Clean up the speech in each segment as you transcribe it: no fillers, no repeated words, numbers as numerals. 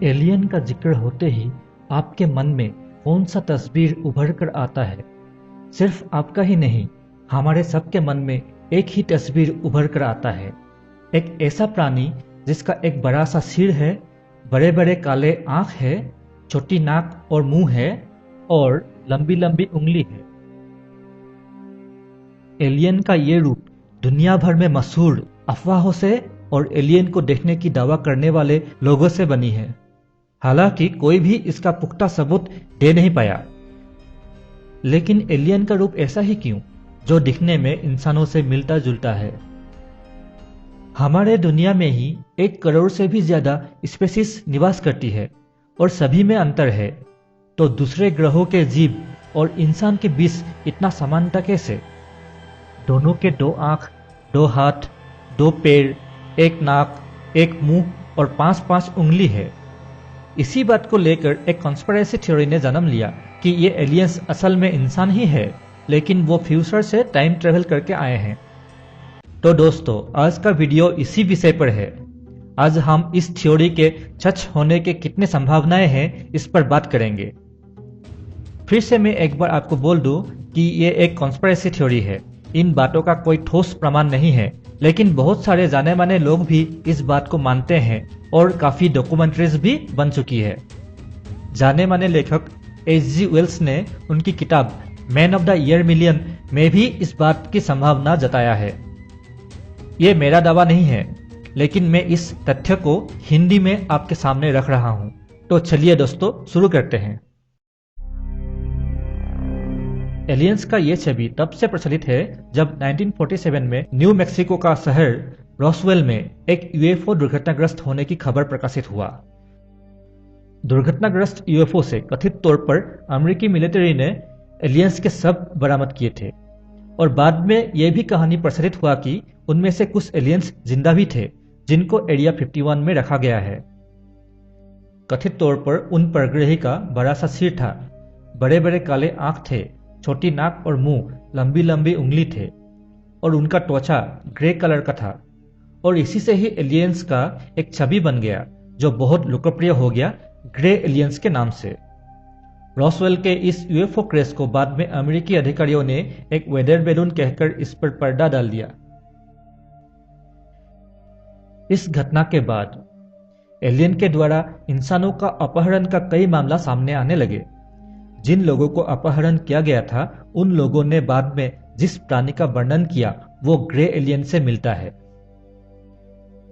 Alien का जिक्र होते ही आपके मन में कौन सा तस्वीर उभर कर आता है? सिर्फ आपका ही नहीं, हमारे सबके मन में एक ही तस्वीर उभर कर आता है। एक ऐसा प्राणी जिसका एक बड़ा सा सिर है, बड़े बड़े काले आंख है, छोटी नाक और मुंह है और लंबी लंबी उंगली है। एलियन का ये रूप दुनिया भर में मशहूर अफवाहों से और एलियन को देखने की दावा करने वाले लोगों से बनी है। हालांकि कोई भी इसका पुख्ता सबूत दे नहीं पाया। लेकिन एलियन का रूप ऐसा ही क्यों, जो दिखने में इंसानों से मिलता जुलता है? हमारे दुनिया में ही 1 करोड़ से भी ज्यादा स्पेसीज निवास करती है और सभी में अंतर है। तो दूसरे ग्रहों के जीव और इंसान के बीच इतना समानता कैसे? दोनों के 2 आंख, 2 हाथ, 2 पैर, 1 नाक, 1 मुंह और 5-5 उंगली है। इसी बात को लेकर एक कॉन्स्पिरेसी थ्योरी ने जन्म लिया कि ये एलियंस असल में इंसान ही है, लेकिन वो फ्यूचर से टाइम ट्रेवल करके आए हैं। तो दोस्तों, आज का वीडियो इसी विषय पर है। आज हम इस थ्योरी के सच होने के कितने संभावनाएं हैं, इस पर बात करेंगे। फिर से मैं एक बार आपको बोल दूं कि ये एक कॉन्स्पिरेसी थ्योरी है। इन बातों का कोई ठोस प्रमाण नहीं है, लेकिन बहुत सारे जाने माने लोग भी इस बात को मानते हैं और काफी डॉक्यूमेंट्रीज भी बन चुकी है। जाने माने लेखक H.G. वेल्स ने उनकी किताब man of the year million में भी इस बात की संभावना जताया है। ये मेरा दावा नहीं है, लेकिन मैं इस तथ्य को हिंदी में आपके सामने रख रहा हूं। तो चलिए दोस्तों, शुरू करते हैं। एलियंस का ये छवि तब से प्रचलित है जब 1947 में न्यू मैक्सिको का शहर रॉसवेल में एक यूएफओ दुर्घटनाग्रस्त होने की खबर प्रकाशित हुआ। दुर्घटनाग्रस्त यूएफओ से कथित तौर पर अमेरिकी मिलिट्री ने एलियंस के शव बरामद किए थे और बाद में यह भी कहानी प्रचलित हुआ कि उनमें से कुछ एलियंस जिंदा भी थे, जिनको एरिया 51 में रखा गया है। कथित तौर पर उन परग्रही का बड़ा सा सिर था, बड़े बड़े काले आंख थे, छोटी नाक और मुंह, लंबी लंबी उंगली थे और उनका त्वचा ग्रे कलर का था। और इसी से ही एलियंस का एक छवि बन गया जो बहुत लोकप्रिय हो गया, ग्रे एलियंस के नाम से। रॉसवेल के इस यूएफओ क्रैश को बाद में अमेरिकी अधिकारियों ने एक वेदर बैलून कहकर इस पर पर्दा डाल दिया। इस घटना के बाद एलियन के द्वारा इंसानों का अपहरण का कई मामला सामने आने लगे। जिन लोगों को अपहरण किया गया था, उन लोगों ने बाद में जिस प्राणी का वर्णन किया वो ग्रे एलियन से मिलता है।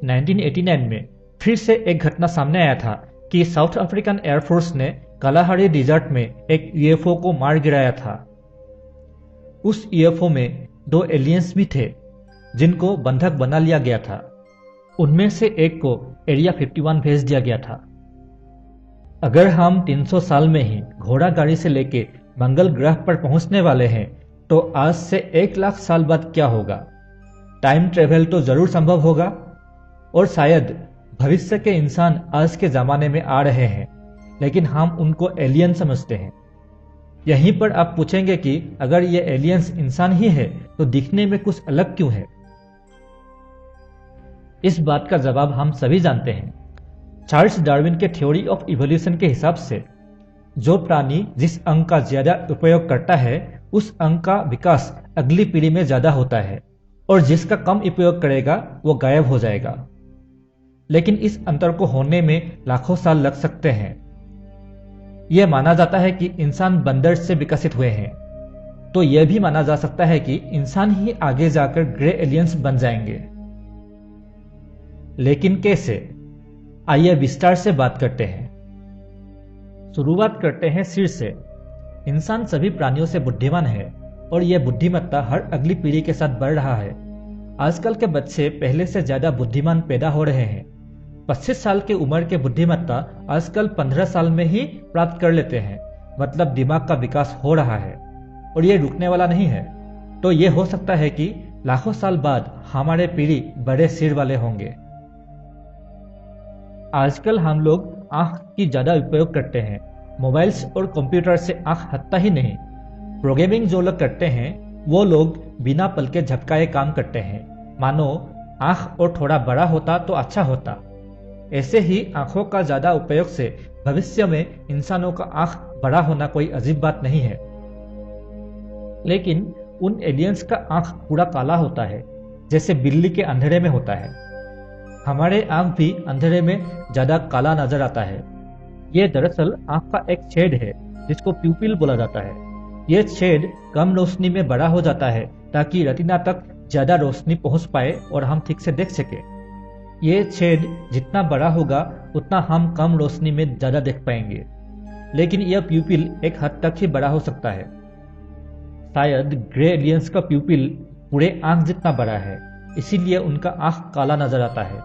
1989 में फिर से एक घटना सामने आया था कि साउथ अफ्रीकन एयरफोर्स ने कालाहारी डिजर्ट में एक यूएफओ को मार गिराया था। उस यूएफओ में 2 एलियंस भी थे जिनको बंधक बना लिया गया था। उनमें से एक को एरिया 51 भेज दिया गया था। अगर हम 300 साल में ही घोड़ा गाड़ी से लेके मंगल ग्रह पर पहुंचने वाले हैं, तो आज से 1 लाख साल बाद क्या होगा? टाइम ट्रेवल तो जरूर संभव होगा और शायद भविष्य के इंसान आज के जमाने में आ रहे हैं, लेकिन हम उनको एलियन समझते हैं। यहीं पर आप पूछेंगे कि अगर ये एलियंस इंसान ही है तो दिखने में कुछ अलग क्यों है? इस बात का जवाब हम सभी जानते हैं। चार्ल्स डार्विन के थ्योरी ऑफ इवोल्यूशन के हिसाब से जो प्राणी जिस अंग का ज्यादा उपयोग करता है, उस अंग का विकास अगली पीढ़ी में ज्यादा होता है और जिसका कम उपयोग करेगा वो गायब हो जाएगा। लेकिन इस अंतर को होने में लाखों साल लग सकते हैं। यह माना जाता है कि इंसान बंदर से विकसित हुए हैं, तो यह भी माना जा सकता है कि इंसान ही आगे जाकर ग्रे एलियंस बन जाएंगे। लेकिन कैसे? आइए विस्तार से बात करते हैं। शुरुआत करते हैं सिर से। इंसान सभी प्राणियों से बुद्धिमान है और यह बुद्धिमत्ता हर अगली पीढ़ी के साथ बढ़ रहा है। आजकल के बच्चे पहले से ज्यादा बुद्धिमान पैदा हो रहे हैं। 25 साल की उम्र के बुद्धिमत्ता आजकल 15 साल में ही प्राप्त कर लेते हैं। मतलब दिमाग का विकास हो रहा है और यह रुकने वाला नहीं है। तो यह हो सकता है कि लाखों साल बाद हमारे पीढ़ी बड़े सिर वाले होंगे। आजकल हम लोग आंख की ज्यादा उपयोग करते हैं। मोबाइल्स और कंप्यूटर से आंख हटता ही नहीं। प्रोग्रामिंग जो लोग करते हैं वो लोग बिना पल के झपकाए काम करते हैं। मानो आंख और थोड़ा बड़ा होता तो अच्छा होता। ऐसे ही आंखों का ज्यादा उपयोग से भविष्य में इंसानों का आंख बड़ा होना कोई अजीब बात नहीं है। लेकिन उन एलियंस का आंख पूरा काला होता है, जैसे बिल्ली के अंधेरे में होता है। हमारे आंख भी अंधेरे में ज्यादा काला नजर आता है। यह दरअसल आंख का एक शेड है जिसको प्यूपिल बोला जाता है। यह शेड कम रोशनी में बड़ा हो जाता है ताकि रेटिना तक ज्यादा रोशनी पहुंच पाए और हम ठीक से देख सके। यह शेड जितना बड़ा होगा उतना हम कम रोशनी में ज्यादा देख पाएंगे, लेकिन यह प्यूपिल एक हद तक ही बड़ा हो सकता है। शायद ग्रे एलियंस का प्यूपिल पूरे आंख जितना बड़ा है, इसीलिए उनका आंख काला नजर आता है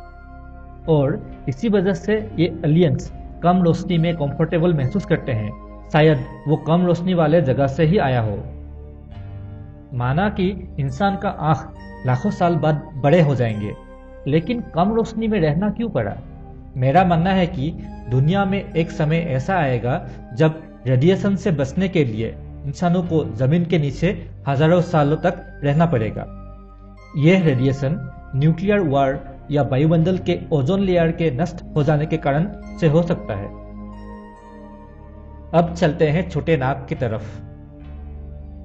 और इसी वजह से ये एलियंस कम रोशनी में कंफर्टेबल महसूस करते हैं। शायद वो कम रोशनी वाले जगह से ही आया हो। माना कि इंसान का आंख लाखों साल बाद बड़े हो जाएंगे, लेकिन कम रोशनी में रहना क्यों पड़ा? मेरा मानना है कि दुनिया में एक समय ऐसा आएगा जब रेडिएशन से बचने के लिए इंसानों को जमीन के नीचे हजारों सालों तक रहना पड़ेगा। यह रेडिएशन न्यूक्लियर वार या वायुमंडल के ओजोन लेयर के नष्ट हो जाने के कारण से हो सकता है। अब चलते हैं छोटे नाग की तरफ।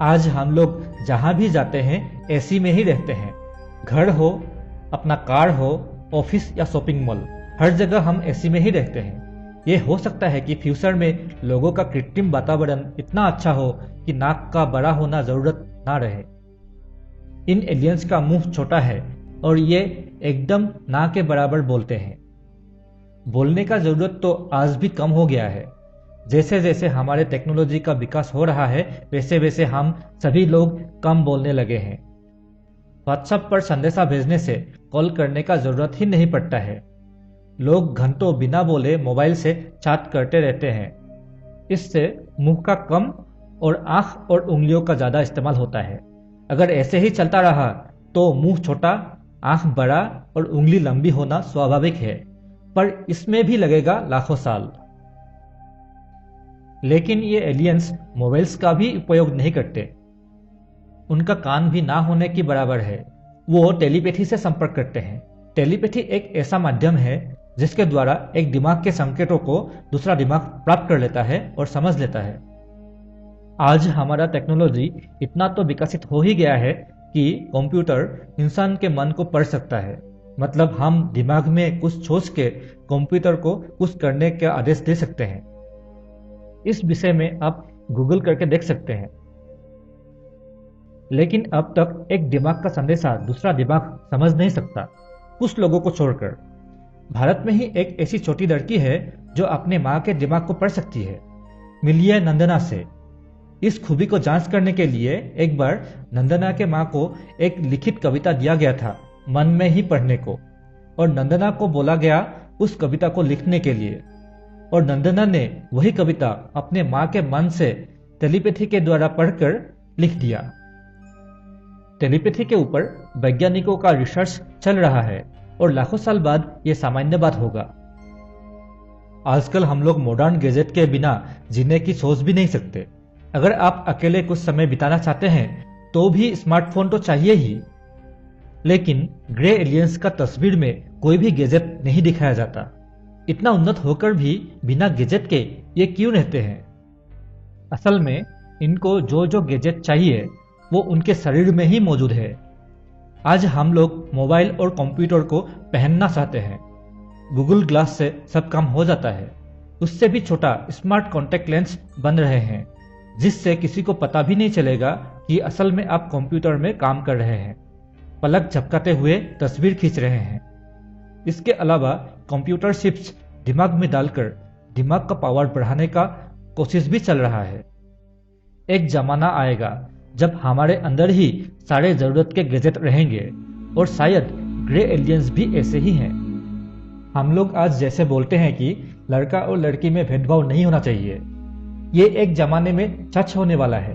आज हम लोग जहां भी जाते हैं एसी में ही रहते हैं। घर हो, अपना कार हो, ऑफिस या शॉपिंग मॉल, हर जगह हम एसी में ही रहते हैं। ये हो सकता है कि फ्यूचर में लोगों का कृत्रिम वातावरण इतना अच्छा हो कि नाक का बड़ा होना जरूरत ना रहे। इन एलियंस का मुंह छोटा है और ये एकदम ना के बराबर बोलते हैं। बोलने का जरूरत तो आज भी कम हो गया है। जैसे जैसे हमारे टेक्नोलॉजी का विकास हो रहा है वैसे वैसे हम सभी लोग कम बोलने लगे हैं। व्हाट्सएप पर संदेशा भेजने से कॉल करने का जरूरत ही नहीं पड़ता है। लोग घंटों बिना बोले मोबाइल से चैट करते रहते हैं। इससे मुंह का कम और आंख और उंगलियों का ज्यादा इस्तेमाल होता है। अगर ऐसे ही चलता रहा तो मुंह छोटा, आंख बड़ा और उंगली लंबी होना स्वाभाविक है, पर इसमें भी लगेगा लाखों साल। लेकिन ये एलियंस मोबाइल्स का भी उपयोग नहीं करते। उनका कान भी ना होने की बराबर है। वो टेलीपैथी से संपर्क करते हैं। टेलीपैथी एक ऐसा माध्यम है जिसके द्वारा एक दिमाग के संकेतों को दूसरा दिमाग प्राप्त कर लेता है और समझ लेता है। आज हमारा टेक्नोलॉजी इतना तो विकसित हो ही गया है कि कंप्यूटर इंसान के मन को पढ़ सकता है। मतलब हम दिमाग में कुछ सोच के कंप्यूटर को कुछ करने का आदेश दे सकते हैं। इस विषय में आप गूगल करके देख सकते हैं। लेकिन अब तक एक दिमाग का संदेशा दूसरा दिमाग समझ नहीं सकता, कुछ लोगों को छोड़कर। भारत में ही एक ऐसी छोटी लड़की है जो अपने माँ के दिमाग को पढ़ सकती है। मिलिए नंदना से। इस खूबी को जांच करने के लिए एक बार नंदना के माँ को एक लिखित कविता दिया गया था मन में ही पढ़ने को, और नंदना को बोला गया उस कविता को लिखने के लिए, और नंदना ने वही कविता अपने माँ के मन से टेलीपैथी के द्वारा पढ़कर लिख दिया। टेलीपैथी के ऊपर वैज्ञानिकों का रिसर्च चल रहा है और लाखों साल बाद यह सामान्य बात होगा। आजकल हम लोग मॉडर्न गैजेट के बिना जीने की सोच भी नहीं सकते। अगर आप अकेले कुछ समय बिताना चाहते हैं तो भी स्मार्टफोन तो चाहिए ही। लेकिन ग्रे एलियंस का तस्वीर में कोई भी गैजेट नहीं दिखाया जाता। इतना उन्नत होकर भी बिना गैजेट के ये क्यों रहते हैं? असल में इनको जो जो गैजेट चाहिए वो उनके शरीर में ही मौजूद है। आज हम लोग मोबाइल और कंप्यूटर को पहनना चाहते हैं। गूगल ग्लास से सब काम हो जाता है। उससे भी छोटा स्मार्ट कॉन्टैक्ट लेंस बन रहे हैं, जिससे किसी को पता भी नहीं चलेगा कि असल में आप कंप्यूटर में काम कर रहे हैं। पलक झपकाते हुए तस्वीर खींच रहे हैं। इसके अलावा कंप्यूटर चिप्स दिमाग में डालकर दिमाग का पावर बढ़ाने का कोशिश भी चल रहा है। एक जमाना आएगा जब हमारे अंदर ही सारे जरूरत के गैजेट रहेंगे, और शायद ग्रे एलियंस भी ऐसे ही हैं। हम लोग आज जैसे बोलते हैं कि लड़का और लड़की में भेदभाव नहीं होना चाहिए, ये एक जमाने में सच होने वाला है।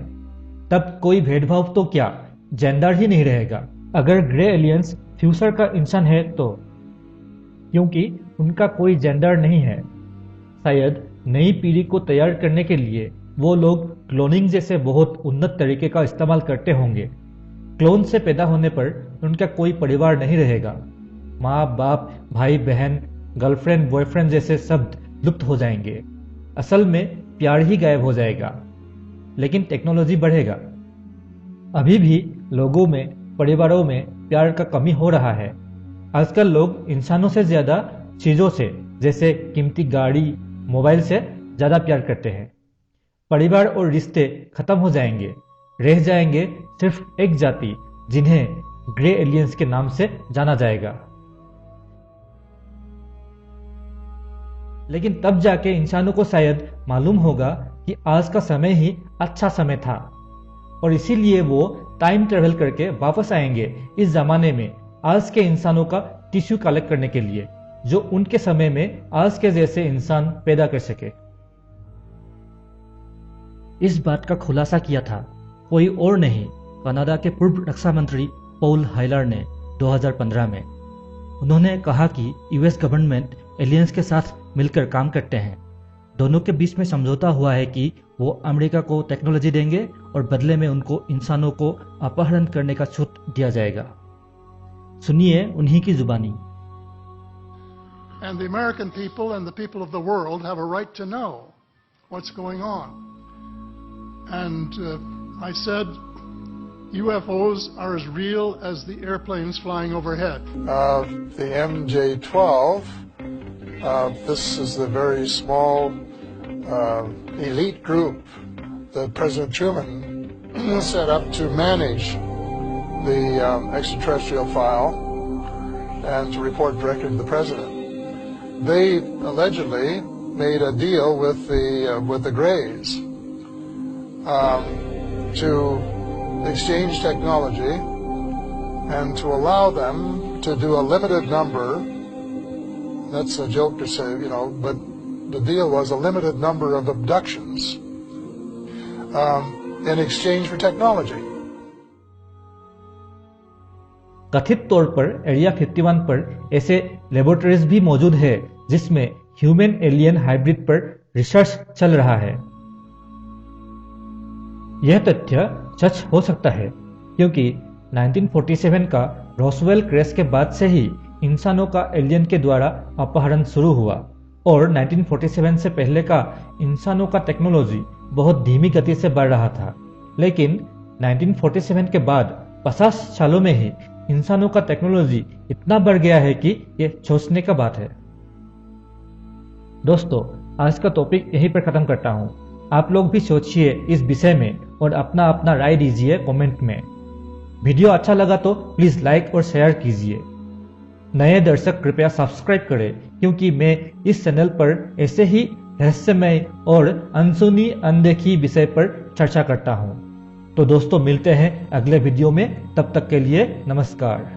तब कोई भेदभाव तो क्या, जेंडर ही नहीं रहेगा। अगर ग्रे एलियंस फ्यूचर का इंसान है तो, क्योंकि उनका कोई जेंडर नहीं है। शायद नई पीढ़ी को तैयार करने के लिए वो लोग क्लोनिंग जैसे बहुत उन्नत तरीके का इस्तेमाल करते होंगे। क्लोन से पैदा होने पर उनका कोई परिवार नहीं रहेगा। माँ बाप, भाई बहन गर्लफ्रेंड, बॉयफ्रेंड जैसे शब्द लुप्त हो जाएंगे। असल में प्यार ही गायब हो जाएगा, लेकिन टेक्नोलॉजी बढ़ेगा। अभी भी लोगों में, परिवारों में प्यार का कमी हो रहा है। आजकल लोग इंसानों से ज्यादा चीजों से, जैसे कीमती गाड़ी, मोबाइल से ज्यादा प्यार करते हैं। परिवार और रिश्ते खत्म हो जाएंगे। रह जाएंगे सिर्फ एक जाति, जिन्हें ग्रे एलियंस के नाम से जाना जाएगा। लेकिन तब जाके इंसानों को शायद मालूम होगा कि आज का समय ही अच्छा समय था, और इसीलिए वो टाइम ट्रेवल करके वापस आएंगे इस जमाने में आज के इंसानों का टिश्यू कलेक्ट करने के लिए, जो उनके समय में आज के जैसे इंसान पैदा कर सके। इस बात का खुलासा किया था कोई और नहीं, कनाडा के पूर्व रक्षा मंत्री पॉल हाइलर ने 2015 में। उन्होंने कहा कि यूएस गवर्नमेंट एलियंस के साथ मिलकर काम करते हैं। दोनों के बीच में समझौता हुआ है कि वो अमेरिका को टेक्नोलॉजी देंगे और बदले में उनको इंसानों को अपहरण करने का छूट दिया जाएगा। सुनिए उन्हीं की जुबानी। And the American people and the people of the world have a right to know what's going on. And I said, UFOs are as real as the airplanes flying overhead. The MJ-12, this is the very small elite group that President Truman set up to manage the extraterrestrial file and to report directly to the president. They allegedly made a deal with the Greys to exchange technology and to allow them to do a limited number. That's a joke to say, but the deal was a limited number of abductions in exchange for technology. कथित तौर पर area 51 पर ऐसे laboratories भी मौजूद है जिसमें human alien hybrid पर रिसर्च चल रहा है। यह तथ्य सच हो सकता है क्योंकि 1947 का रॉसवेल क्रैश के बाद से ही इंसानों का एलियन के द्वारा अपहरण शुरू हुआ, और 1947 से पहले का इंसानों का टेक्नोलॉजी बहुत धीमी गति से बढ़ रहा था। लेकिन 1947 के बाद 50 सालों में ही इंसानों का टेक्नोलॉजी इतना बढ़ गया है कि यह सोचने का बात है। दोस्तों, आज का टॉपिक यहीं पर खत्म करता हूं। आप लोग भी सोचिए इस विषय में और अपना अपना राय दीजिए कमेंट में। वीडियो अच्छा लगा तो प्लीज लाइक और शेयर कीजिए। नए दर्शक कृपया सब्सक्राइब करें, क्योंकि मैं इस चैनल पर ऐसे ही रहस्यमय और अनसुनी अनदेखी विषय पर चर्चा करता हूं। तो दोस्तों, मिलते हैं अगले वीडियो में। तब तक के लिए नमस्कार।